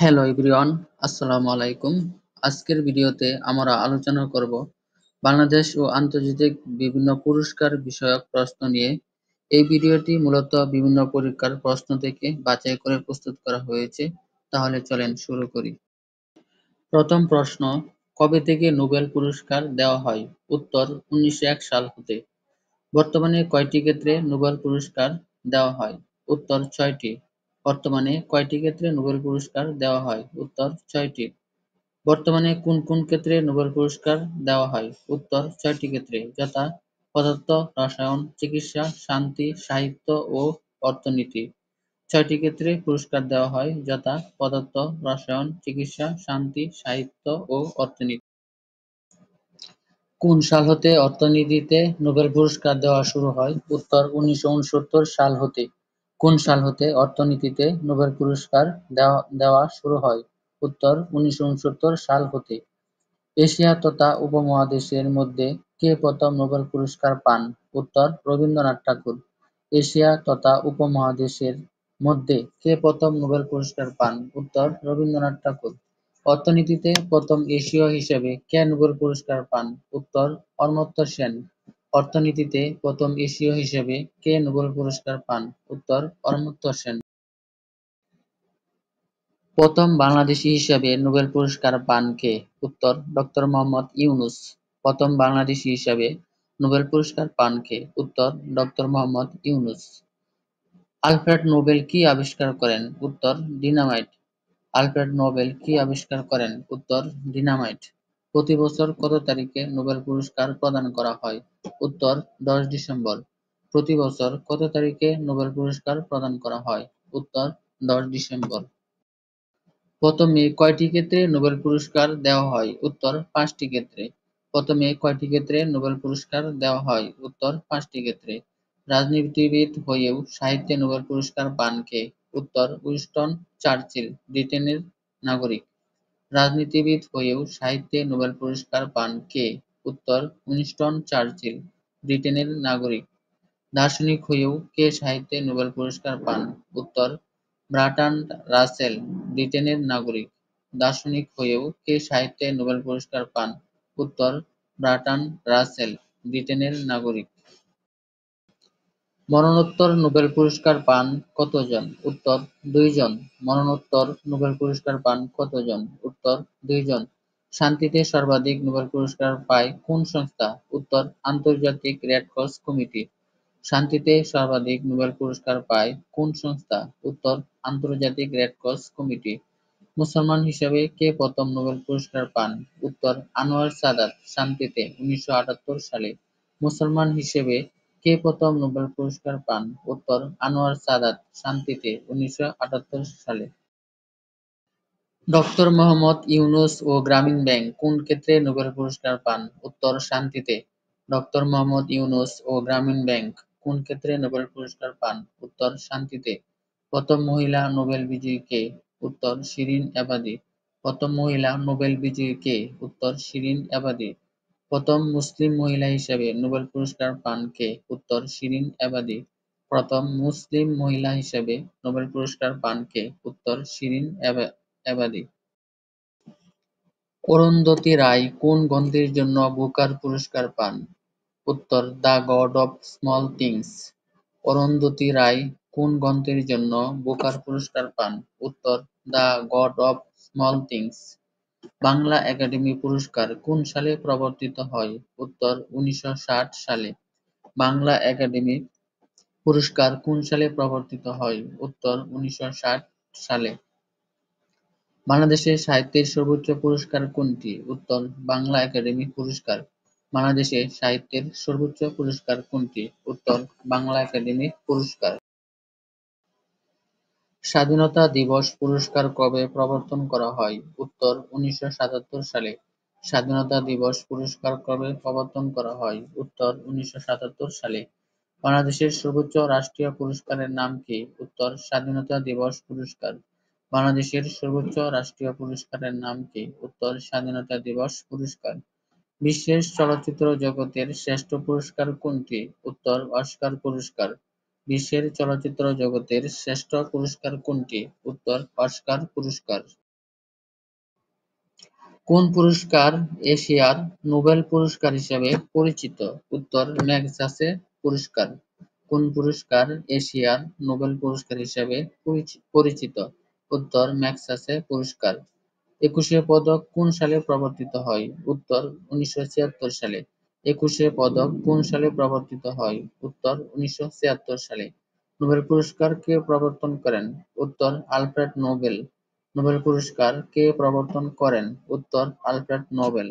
Hello everyone, আসসালামু আলাইকুম। আজকের ভিডিওতে আমরা আলোচনা করব বাংলাদেশ ও আন্তর্জাতিক বিভিন্ন পুরস্কার বিষয়ক প্রশ্ন নিয়ে। এই ভিডিওটি মূলত বিভিন্ন পরীক্ষার প্রশ্ন থেকে বাছাই করে প্রস্তুত করা হয়েছে। তাহলে চলেন শুরু করি। প্রথম প্রশ্ন, কবে থেকে নোবেল পুরস্কার দেওয়া হয়? উত্তর 1901 সাল হতে। বর্তমানে কয়টি ক্ষেত্রে নোবেল পুরস্কার দেওয়া হয়? উত্তর 6টি। বর্তমানে কয়টি ক্ষেত্রে নোবেল পুরস্কার দেওয়া হয়? উত্তর 6টি। বর্তমানে কোন কোন ক্ষেত্রে নোবেল পুরস্কার দেওয়া হয়? উত্তর 6টি ক্ষেত্রে, যথা পদার্থ, রসায়ন, চিকিৎসা, শান্তি, সাহিত্য ও অর্থনীতি। 6টি ক্ষেত্রে পুরস্কার দেওয়া হয়, যথা পদার্থ, রসায়ন, চিকিৎসা, শান্তি, সাহিত্য ও অর্থনীতি। কোন সাল হতে অর্থনীতিতে নোবেল পুরস্কার দেওয়া শুরু হয়? উত্তর 1969 সাল হতে। কোন সাল হতে অর্থনীতিতে নোবেল পুরস্কার দেওয়া শুরু হয়? উত্তর 1969 সাল হতে। এশিয়া তথা উপমহাদেশের মধ্যে কে প্রথম নোবেল পুরস্কার পান? উত্তর রবীন্দ্রনাথ ঠাকুর। এশিয়া তথা উপমহাদেশের মধ্যে কে প্রথম নোবেল পুরস্কার পান? উত্তর রবীন্দ্রনাথ ঠাকুর। অর্থনীতিতে প্রথম এশীয় হিসেবে কে নোবেল পুরস্কার পান? উত্তর অমর্ত্য সেন। অর্থনীতিতে প্রথম এশীয় হিসেবে কে নোবেল পুরস্কার পান? উত্তর অমর্ত্য সেন। প্রথম বাংলাদেশী হিসেবে নোবেল পুরস্কার পান কে? উত্তর ডক্টর মোহাম্মদ ইউনূস। প্রথম বাংলাদেশী হিসেবে নোবেল পুরস্কার পান কে? উত্তর doctor Mohammad Yunus. Alfred Nobel কি আবিষ্কার করেন? উত্তর ডিনামাইট। আলফ্রেড নোবেল কি আবিষ্কার করেন? উত্তর ডিনামাইট। প্রতি বছর কত তারিখে নোবেল পুরস্কার প্রদান করা হয়? উত্তর 10 ডিসেম্বর। প্রতি বছর কত তারিখে নোবেল পুরস্কার প্রদান করা হয়? উত্তর 10 ডিসেম্বর। প্রথমে কয়টি ক্ষেত্রে নোবেল পুরস্কার দেওয়া হয়? উত্তর 5টি ক্ষেত্রে। প্রথমে কয়টি ক্ষেত্রে নোবেল পুরস্কার দেওয়া হয়? উত্তর 5টি ক্ষেত্রে। রাজনীতিবিদ হয়েও সাহিত্যে নোবেল পুরস্কার পান কে? উত্তর উইনস্টন চার্চিল, ব্রিটেনের নাগরিক। রাজনীতিবিদ হয়েও সাহিত্যে নোবেল পুরস্কার পান কে? উত্তর উইনস্টন চার্চিল, ব্রিটেনের নাগরিক। দার্শনিক হয়েও কে সাহিত্যে নোবেল পুরস্কার পান? উত্তর বার্ট্রান্ড রাসেল, ব্রিটেনের নাগরিক। দার্শনিক হয়েও কে সাহিত্যে নোবেল পুরস্কার পান? উত্তর বার্ট্রান্ড রাসেল, ব্রিটেনের নাগরিক। মরণোত্তর নোবেল পুরস্কার পান কতজন? উত্তর 2 জন। মরণোত্তর নোবেল পুরস্কার পান কতজন? উত্তর 2 জন। শান্তিতে সর্বাধিক নোবেল পুরস্কার পায় কোন সংস্থা? উত্তর আন্তর্জাতিক রেড ক্রস কমিটি। শান্তিতে সর্বাধিক নোবেল পুরস্কার পায় কোন সংস্থা? উত্তর আন্তর্জাতিক রেড ক্রস কমিটি। মুসলমান হিসেবে কে প্রথম নোবেল পুরস্কার পান? উত্তর আনোয়ার সাদাত, শান্তিতে 1978 সালে। মুসলমান হিসেবে কে প্রথম নোবেল পুরস্কার পান? উত্তর আনোয়ার সাদাত, শান্তিতে 1978 সালে। ডক্টর মোহাম্মদ ইউনূস ও গ্রামীণ ব্যাংক কোন ক্ষেত্রে নোবেল পুরস্কার পান? উত্তর শান্তিতে। ডক্টর মোহাম্মদ ইউনূস ও গ্রামীণ ব্যাংক কোন ক্ষেত্রে নোবেল পুরস্কার পান? উত্তর শান্তিতে। প্রথম মহিলা নোবেল বিজয়ী কে? উত্তর শিরিন এবাদি। প্রথম মহিলা নোবেল বিজয়ী কে? উত্তর শিরিন এবাদি। প্রথম মুসলিম মহিলা হিসেবে নোবেল পুরস্কার পান কে? উত্তর শিরিন এবাদি। প্রথম মুসলিম মহিলা হিসেবে নোবেল পুরস্কার পান কে? উত্তর শিরিন এবাদি। অরুন্ধতী রায় কোন গ্রন্থের জন্য বুকার পুরস্কার পান? উত্তর the God of Small Things. Arundhati Roy কোন গ্রন্থের জন্য বুকার পুরস্কার পান? উত্তর the God of Small Things. Bangla Academy পুরস্কার কোন সালে প্রবর্তিত হয়? উত্তর 1960 সালে। বাংলা একাডেমি পুরস্কার কোন সালে প্রবর্তিত হয়? উত্তর 1960 সালে। বাংলাদেশের সাহিত্যের সর্বোচ্চ পুরস্কার কোনটি? উত্তর বাংলা একাডেমি পুরস্কার। বাংলাদেশের সাহিত্যের সর্বোচ্চ পুরস্কার কোনটি? উত্তর বাংলা একাডেমি পুরস্কার। স্বাধীনতা দিবস পুরস্কার কবে প্রবর্তন করা হয়? উত্তর 1977 সালে। স্বাধীনতা দিবস পুরস্কার কবে প্রবর্তন করা হয়? উত্তর 1977 সালে। বাংলাদেশের সর্বোচ্চ রাষ্ট্রীয় পুরস্কারের নাম কি? উত্তর স্বাধীনতা দিবস পুরস্কার। বাংলাদেশের সর্বোচ্চ রাষ্ট্রীয় পুরস্কারের নাম কি? উত্তর স্বাধীনতা দিবস পুরস্কার। বিশ্বের চলচ্চিত্র জগতের শ্রেষ্ঠ পুরস্কার কোনটি? উত্তর অস্কার পুরস্কার। বিশ্বের চলচ্চিত্র জগতের শ্রেষ্ঠ পুরস্কার কোনটি? উত্তর অস্কার পুরস্কার। কোন পুরস্কার এশিয়ার নোবেল পুরস্কার হিসেবে পরিচিত? উত্তর ম্যাগসাসে পুরস্কার। কোন পুরস্কার এশিয়ার নোবেল পুরস্কার হিসেবে পরিচিত? উত্তর ম্যাগসাসে পুরস্কার। একুশে পদক কোন সালে প্রবর্তিত হয়? উত্তর ১৯৭৬ সালে। একুশে পদক কোন সালে প্রবর্তিত হয়? উত্তর ১৯৭৬ সালে। নোবেল পুরস্কার কে প্রবর্তন করেন? উত্তর আলফ্রেড নোবেল। নোবেল পুরস্কার কে প্রবর্তন করেন? উত্তর আলফ্রেড নোবেল।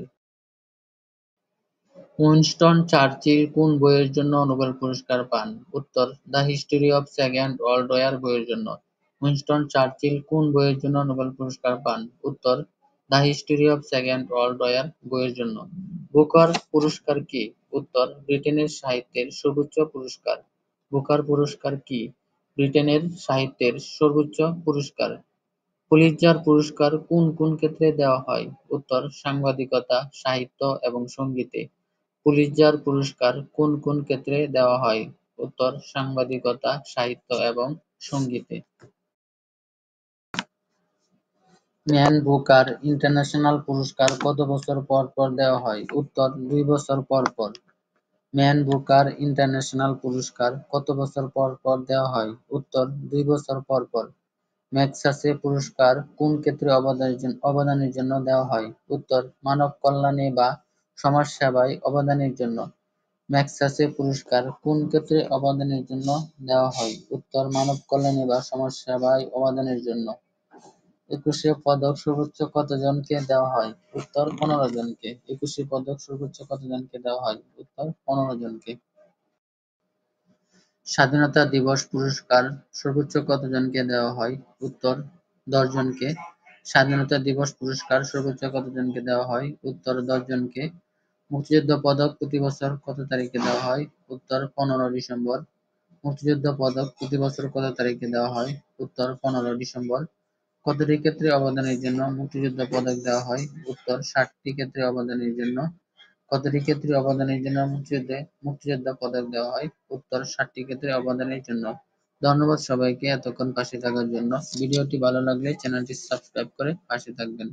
উইনস্টন চার্চিল কোন বইয়ের জন্য নোবেল পুরস্কার পান? উত্তর the history of second world war বইয়ের জন্য। উইনস্টন চার্চিল কোন বইয়ের জন্য নোবেল পুরস্কার পান? উত্তর the history of second world war বইয়ের জন্য। বুকার পুরস্কার কি? উত্তর ব্রিটেনের সাহিত্যের সর্বোচ্চ পুরস্কার। বুকার পুরস্কার কি? ব্রিটেনের সাহিত্যের সর্বোচ্চ পুরস্কার। পুলিৎজার পুরস্কার কোন কোন ক্ষেত্রে দেওয়া হয়? উত্তর সাংবাদিকতা, সাহিত্য এবং সঙ্গীতে। পুলিৎজার পুরস্কার কোন কোন ক্ষেত্রে দেওয়া হয়? উত্তর সাংবাদিকতা, সাহিত্য এবং সঙ্গীতে। ম্যান বুকার ইন্টারন্যাশনাল পুরস্কার কত বছর পর পর দেওয়া হয়? উত্তর ২ বছর পর পর। ম্যান বুকার ইন্টারন্যাশনাল পুরস্কার কত বছর পর পর দেওয়া হয়? উত্তর ২ বছর পর পর। ম্যাগসাসে পুরস্কার কোন ক্ষেত্রে অবদানের জন্য দেওয়া হয়? উত্তর মানব কল্যাণে বা সমাজ সেবায় অবদানের জন্য। ম্যাগসাসে পুরস্কার কোন ক্ষেত্রে অবদানের জন্য দেওয়া হয়? উত্তর মানব কল্যাণে বা সমাজ সেবায় অবদানের জন্য। একুশে পদক সর্বোচ্চ কতজনকে দেওয়া হয়? উত্তর ১৫ জনকে। একুশে পদক সর্বোচ্চ কতজনকে দেওয়া হয়? উত্তর ১৫ জনকে। স্বাধীনতা দিবস পুরস্কার সর্বোচ্চ কতজনকে দেওয়া হয়? উত্তর ১০ জনকে। স্বাধীনতা দিবস পুরস্কার সর্বোচ্চ কতজনকে দেওয়া হয়? উত্তর ১০ জনকে। মুক্তিযুদ্ধ পদক প্রতি বছর কত তারিখে দেওয়া হয়? উত্তর ১৫ ডিসেম্বর। মুক্তিযুদ্ধ পদক প্রতি বছর কত তারিখে দেওয়া হয়? উত্তর ১৫ ডিসেম্বর। কতটি ক্ষেত্রে অবদানের জন্য মুক্তিযুদ্ধ পদক দেওয়া হয়? উত্তর ৬০টি ক্ষেত্রে অবদানের জন্য। কতটি ক্ষেত্রে অবদানের জন্য মুক্তিযোদ্ধা পদক দেওয়া হয়? উত্তর ৬০টি ক্ষেত্রে অবদানের জন্য। ধন্যবাদ সবাইকে এতক্ষণ পাশে থাকার জন্য। ভিডিওটি ভালো লাগলে চ্যানেলটি সাবস্ক্রাইব করে পাশে থাকবেন।